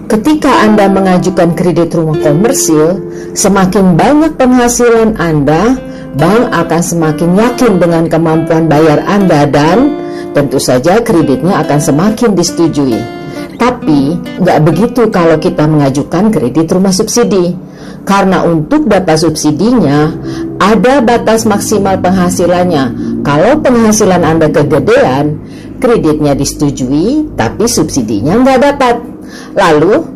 Ketika Anda mengajukan kredit rumah komersil, semakin banyak penghasilan Anda, bank akan semakin yakin dengan kemampuan bayar Anda dan tentu saja kreditnya akan semakin disetujui. Tapi nggak begitu kalau kita mengajukan kredit rumah subsidi. Karena untuk dapat subsidinya, ada batas maksimal penghasilannya. Kalau penghasilan Anda kegedean, kreditnya disetujui, tapi subsidinya nggak dapat. Lalu,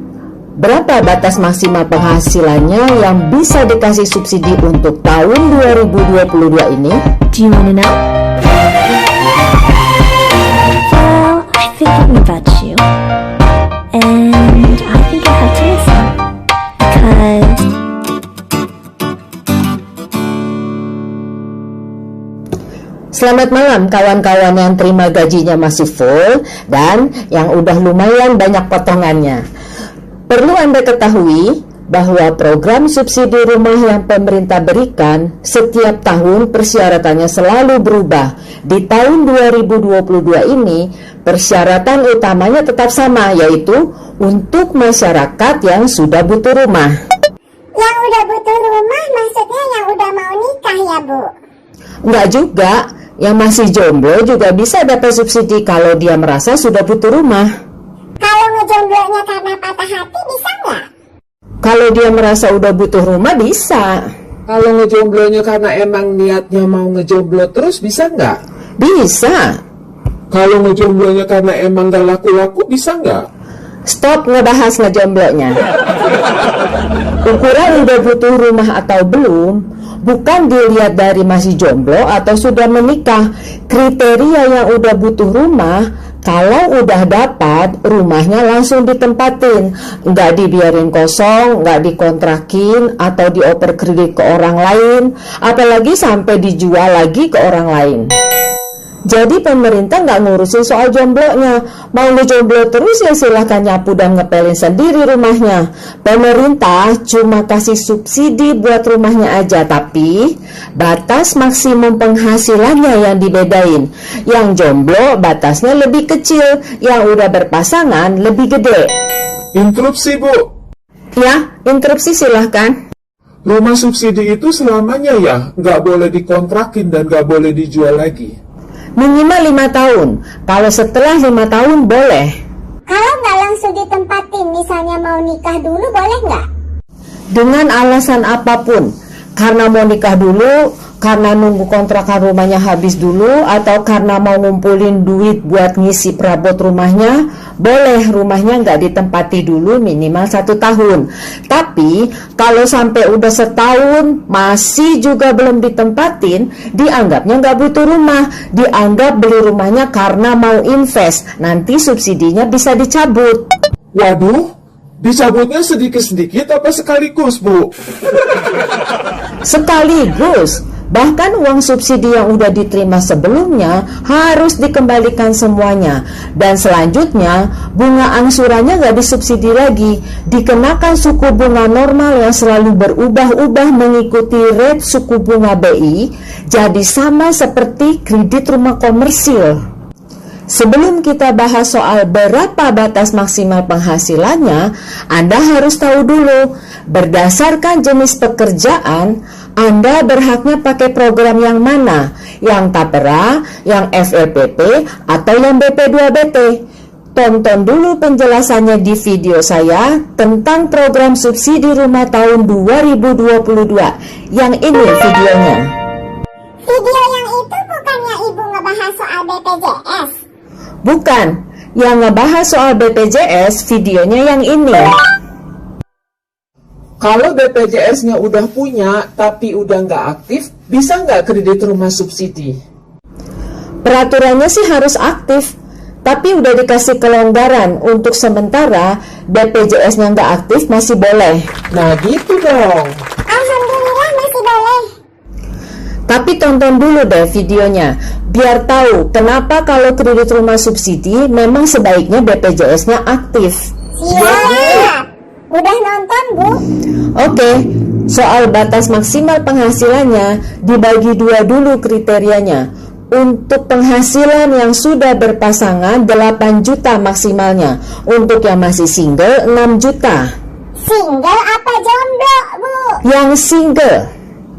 berapa batas maksimal penghasilannya yang bisa dikasih subsidi untuk tahun 2022 ini? Do you wanna know? Well, I've been thinking about you, and I think I have to listen, because Selamat malam kawan-kawan yang terima gajinya masih full dan yang udah lumayan banyak potongannya. Perlu Anda ketahui bahwa program subsidi rumah yang pemerintah berikan setiap tahun persyaratannya selalu berubah. Di tahun 2022 ini persyaratan utamanya tetap sama, yaitu untuk masyarakat yang sudah butuh rumah. Yang udah butuh rumah maksudnya yang udah mau nikah ya, Bu? Enggak juga, yang masih jomblo juga bisa dapat subsidi kalau dia merasa sudah butuh rumah. Kalau ngejomblonya karena patah hati bisa nggak? Kalau dia merasa udah butuh rumah bisa. Kalau ngejomblonya karena emang niatnya mau ngejomblo terus bisa nggak? Bisa. Kalau ngejomblonya karena emang gak laku-laku bisa nggak? Stop ngebahas ngejomblonya. Ukuran udah butuh rumah atau belum bukan dilihat dari masih jomblo atau sudah menikah. Kriteria yang udah butuh rumah, kalau udah dapat, rumahnya langsung ditempatin, nggak dibiarin kosong, nggak dikontrakin atau dioper kredit ke orang lain, apalagi sampai dijual lagi ke orang lain. Jadi pemerintah nggak ngurusin soal jomblonya. Mau ngejomblo terus ya silahkan nyapu dan ngepelin sendiri rumahnya. Pemerintah cuma kasih subsidi buat rumahnya aja, tapi batas maksimum penghasilannya yang dibedain. Yang jomblo batasnya lebih kecil, yang udah berpasangan lebih gede. Interupsi, Bu. Ya, interupsi silahkan. Rumah subsidi itu selamanya ya? Nggak boleh dikontrakin dan nggak boleh dijual lagi? Minimal 5 tahun. Kalau setelah 5 tahun boleh. Kalau nggak langsung ditempatin, misalnya mau nikah dulu boleh nggak? Dengan alasan apapun, karena mau nikah dulu, karena nunggu kontrakan rumahnya habis dulu, atau karena mau ngumpulin duit buat ngisi perabot rumahnya, boleh rumahnya nggak ditempati dulu minimal 1 tahun. Tapi kalau sampai udah setahun masih juga belum ditempatin, dianggapnya nggak butuh rumah, dianggap beli rumahnya karena mau invest, nanti subsidinya bisa dicabut. Waduh, dicabutnya sedikit-sedikit apa sekaligus, Bu? Sekaligus. Bahkan uang subsidi yang udah diterima sebelumnya harus dikembalikan semuanya. Dan selanjutnya bunga angsurannya nggak disubsidi lagi, dikenakan suku bunga normal yang selalu berubah-ubah mengikuti rate suku bunga BI, jadi sama seperti kredit rumah komersil. Sebelum kita bahas soal berapa batas maksimal penghasilannya, Anda harus tahu dulu, berdasarkan jenis pekerjaan, Anda berhaknya pakai program yang mana, yang TAPERA, yang FEPP, atau yang BP2BT. Tonton dulu penjelasannya di video saya tentang program subsidi rumah tahun 2022. Yang ini videonya. Video yang itu bukannya Ibu ngebahas soal BPJS? Bukan, yang ngebahas soal BPJS videonya yang ini. Kalau BPJS-nya udah punya tapi udah nggak aktif, bisa nggak kredit rumah subsidi? Peraturannya sih harus aktif, tapi udah dikasih kelonggaran. Untuk sementara BPJS-nya nggak aktif masih boleh. Nah gitu dong. Alhamdulillah masih boleh. Tapi tonton dulu deh videonya, biar tahu kenapa kalau kredit rumah subsidi memang sebaiknya BPJS-nya aktif. Siap. Udah nonton, Bu? Oke, soal batas maksimal penghasilannya dibagi 2 dulu kriterianya. Untuk penghasilan yang sudah berpasangan 8 juta maksimalnya. Untuk yang masih single 6 juta. Single apa jomblo, Bu? Yang single.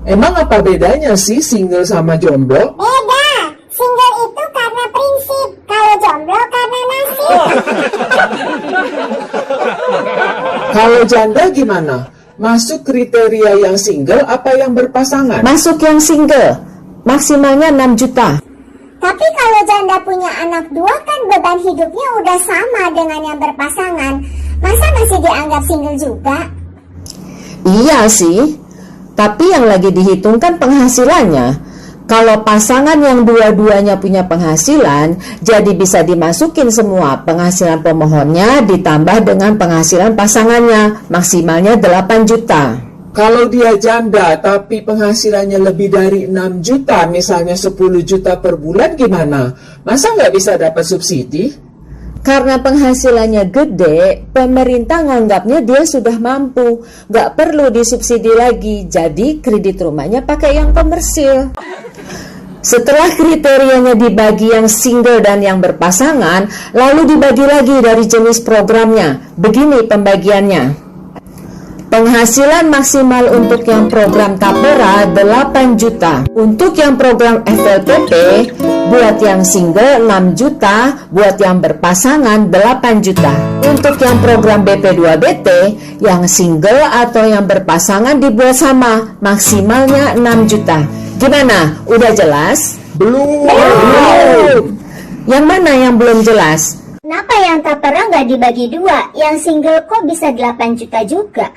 Emang apa bedanya sih single sama jomblo? Beda. Single itu karena prinsip, kalau jomblo karena nasib. Kalau janda gimana? Masuk kriteria yang single apa yang berpasangan? Masuk yang single. Maksimalnya 6 juta. Tapi kalau janda punya anak 2 kan beban hidupnya udah sama dengan yang berpasangan. Masa masih dianggap single juga? Iya sih. Tapi yang lagi dihitung kan penghasilannya. Kalau pasangan yang dua-duanya punya penghasilan, jadi bisa dimasukin semua penghasilan pemohonnya ditambah dengan penghasilan pasangannya, maksimalnya 8 juta. Kalau dia janda tapi penghasilannya lebih dari 6 juta, misalnya 10 juta per bulan gimana? Masa nggak bisa dapat subsidi? Karena penghasilannya gede, pemerintah nganggapnya dia sudah mampu, nggak perlu disubsidi lagi, jadi kredit rumahnya pakai yang komersil. Setelah kriterianya dibagi yang single dan yang berpasangan, lalu dibagi lagi dari jenis programnya. Begini pembagiannya. Penghasilan maksimal untuk yang program Tapera 8 juta. Untuk yang program FLPP, buat yang single 6 juta, buat yang berpasangan 8 juta. Untuk yang program BP2BT, yang single atau yang berpasangan dibuat sama, maksimalnya 6 juta. Gimana? Udah jelas? Belum. Yang mana yang belum jelas? Kenapa yang Tapera nggak dibagi 2? Yang single kok bisa 8 juta juga?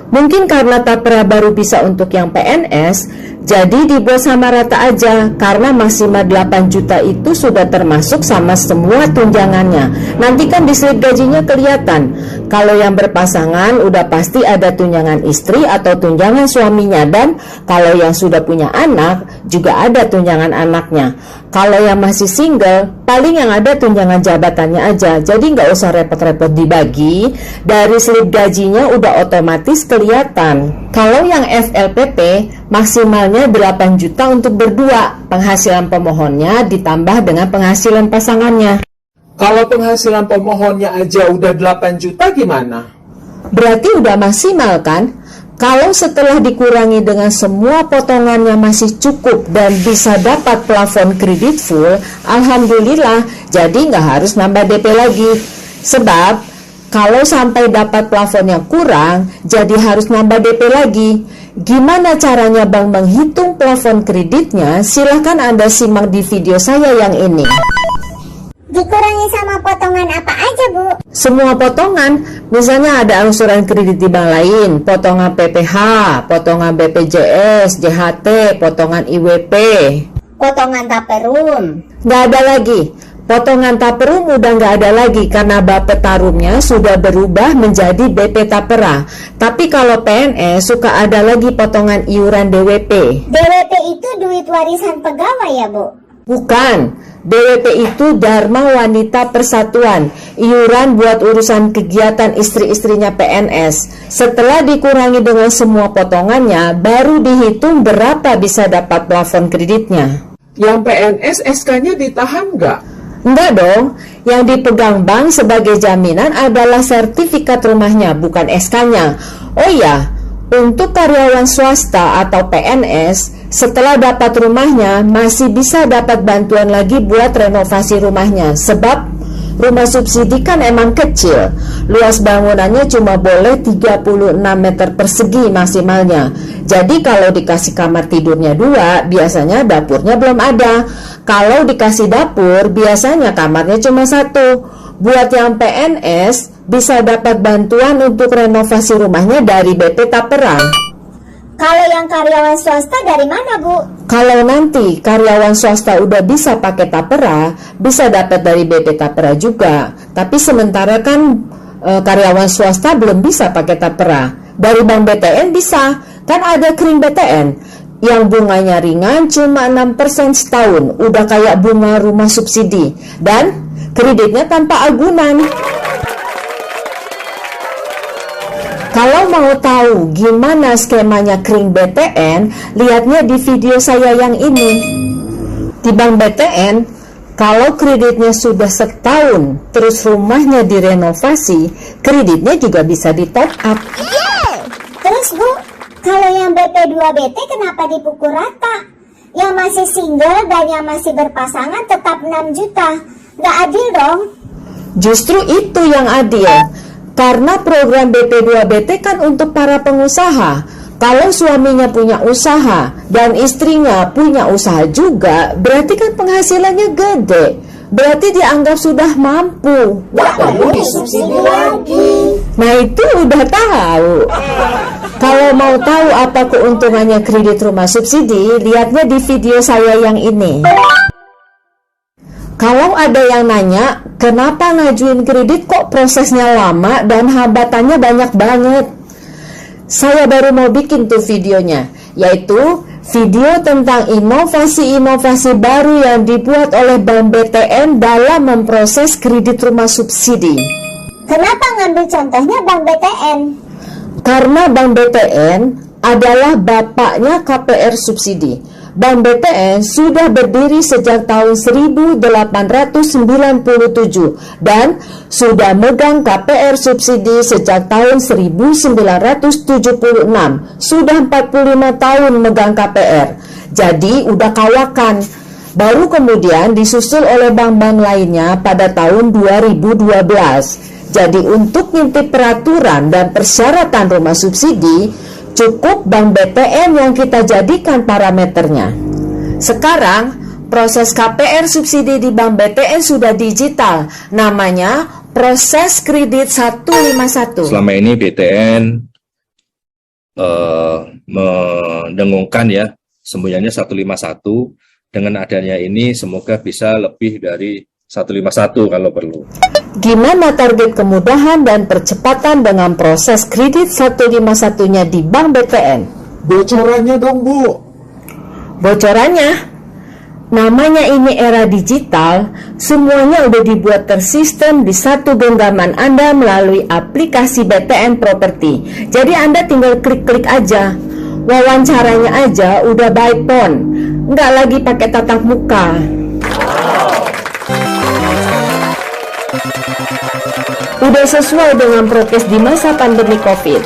Mungkin karena Tapera baru bisa untuk yang PNS, jadi dibuat sama rata aja, karena maksimal 8 juta itu sudah termasuk sama semua tunjangannya. Nanti kan di slip gajinya kelihatan. Kalau yang berpasangan udah pasti ada tunjangan istri atau tunjangan suaminya, dan kalau yang sudah punya anak juga ada tunjangan anaknya. Kalau yang masih single, paling yang ada tunjangan jabatannya aja. Jadi nggak usah repot-repot dibagi, dari slip gajinya udah otomatis kelihatan. Kalau yang FLPP, maksimalnya 8 juta untuk berdua. Penghasilan pemohonnya ditambah dengan penghasilan pasangannya. Kalau penghasilan pemohonnya aja udah 8 juta gimana? Berarti udah maksimal kan? Kalau setelah dikurangi dengan semua potongannya masih cukup dan bisa dapat plafon kredit full, alhamdulillah, jadi nggak harus nambah DP lagi. Sebab kalau sampai dapat plafon yang kurang, jadi harus nambah DP lagi. Gimana caranya Bang menghitung plafon kreditnya? Silahkan Anda simak di video saya yang ini. Dikurangi sama potongan apa aja, Bu? Semua potongan, misalnya ada angsuran kredit di bank lain, potongan PPH, potongan BPJS, JHT, potongan IWP, Potongan Taperum. nggak ada lagi. Potongan Taperum udah nggak ada lagi karena Bapetarumnya sudah berubah menjadi BP Tapera. Tapi kalau PNS suka ada lagi potongan iuran DWP. DWP itu duit warisan pegawai ya, Bu? Bukan, DWP itu Dharma Wanita Persatuan, iuran buat urusan kegiatan istri-istrinya PNS. Setelah dikurangi dengan semua potongannya, baru dihitung berapa bisa dapat plafon kreditnya. Yang PNS SK-nya ditahan nggak? Enggak dong, yang dipegang bank sebagai jaminan adalah sertifikat rumahnya, bukan SK-nya. Oh iya, untuk karyawan swasta atau PNS, setelah dapat rumahnya masih bisa dapat bantuan lagi buat renovasi rumahnya. Sebab rumah subsidi kan emang kecil, luas bangunannya cuma boleh 36 meter persegi maksimalnya. Jadi kalau dikasih kamar tidurnya 2, biasanya dapurnya belum ada. Kalau dikasih dapur, biasanya kamarnya cuma 1. Buat yang PNS bisa dapat bantuan untuk renovasi rumahnya dari BP Tapera. Kalau yang karyawan swasta dari mana, Bu? Kalau nanti karyawan swasta udah bisa pakai Tapera, bisa dapat dari BP Tapera juga. Tapi sementara kan karyawan swasta belum bisa pakai Tapera. Dari Bank BTN bisa, kan ada kering BTN yang bunganya ringan cuma 6% setahun, udah kayak bunga rumah subsidi, dan kreditnya tanpa agunan. Kalau mau tahu gimana skemanya kering BTN, lihatnya di video saya yang ini. Di Bank BTN, kalau kreditnya sudah setahun, terus rumahnya direnovasi, kreditnya juga bisa di top up. Terus Bu, kalau yang BP2BT kenapa dipukul rata? Yang masih single dan yang masih berpasangan tetap 6 juta. Nggak adil dong. Justru itu yang adil, karena program BP2BT kan untuk para pengusaha. Kalau suaminya punya usaha dan istrinya punya usaha juga, berarti kan penghasilannya gede. Berarti dianggap sudah mampu. Perlu disubsidi lagi. Nah itu udah tahu. Kalau mau tahu apa keuntungannya kredit rumah subsidi, lihatnya di video saya yang ini. Kalau ada yang nanya, kenapa ngajuin kredit kok prosesnya lama dan hambatannya banyak banget? Saya baru mau bikin tuh videonya, yaitu video tentang inovasi-inovasi baru yang dibuat oleh Bank BTN dalam memproses kredit rumah subsidi. Kenapa ngambil contohnya Bank BTN? Karena Bank BTN adalah bapaknya KPR subsidi. Bank BTN sudah berdiri sejak tahun 1897 dan sudah megang KPR subsidi sejak tahun 1976. Sudah 45 tahun megang KPR. Jadi udah kawakan. Baru kemudian disusul oleh bank-bank lainnya pada tahun 2012. Jadi untuk ngintip peraturan dan persyaratan rumah subsidi, cukup Bank BTN yang kita jadikan parameternya. Sekarang, proses KPR subsidi di Bank BTN sudah digital. Namanya proses kredit 151. Selama ini BTN mendengungkan ya, semboyannya 151. Dengan adanya ini semoga bisa lebih dari 151 kalau perlu. Gimana target kemudahan dan percepatan dengan proses kredit 151-nya di Bank BTN? Bocorannya dong, Bu. Bocorannya, namanya ini era digital, semuanya udah dibuat tersistem di satu genggaman Anda melalui aplikasi BTN Property. Jadi Anda tinggal klik-klik aja. Wawancaranya aja udah by phone, nggak lagi pakai tatap muka. Udah sesuai dengan prokes di masa pandemi COVID.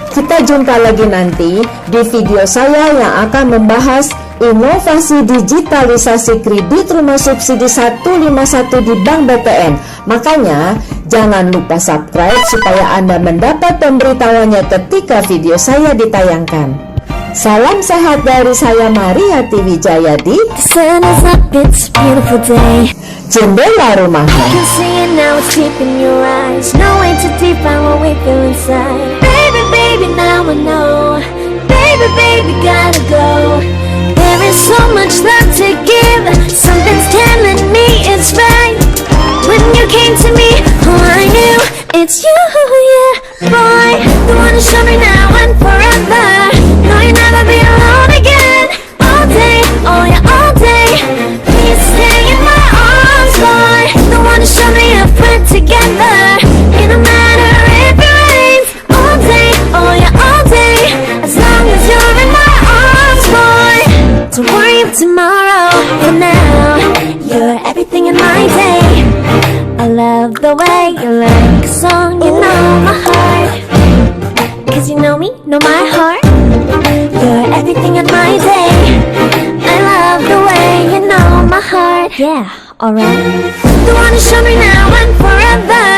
Kita jumpa lagi nanti di video saya yang akan membahas inovasi digitalisasi kredit rumah subsidi 151 di Bank BTN. Makanya jangan lupa subscribe supaya Anda mendapat pemberitahuannya ketika video saya ditayangkan. Salam sehat dari saya Mariati Wijayadi. The sun is up, it's a beautiful day. Jendela rumahmu. I can see it now, it's deep in your eyes. No way too deep, I what we feel inside. Baby, baby, now I know. Baby, baby, gotta go. There is so much love to give. Something's telling me it's right. When you came to me, oh I knew it's you, yeah, boy. The one to show me now and forever. No, you'll never be alone again. All day, oh yeah, all day. Please stay in my arms, boy. The one to show me if we're together. It don't matter if it rains. All day, oh yeah, all day. As long as you're in my arms, boy. Don't worry of tomorrow. For now, you're everything in my day. I love the way you like a song. You know my heart. Cause you know me, know my heart. You're everything in my day. I love the way you know my heart. Yeah, alright. The one to show me now and forever.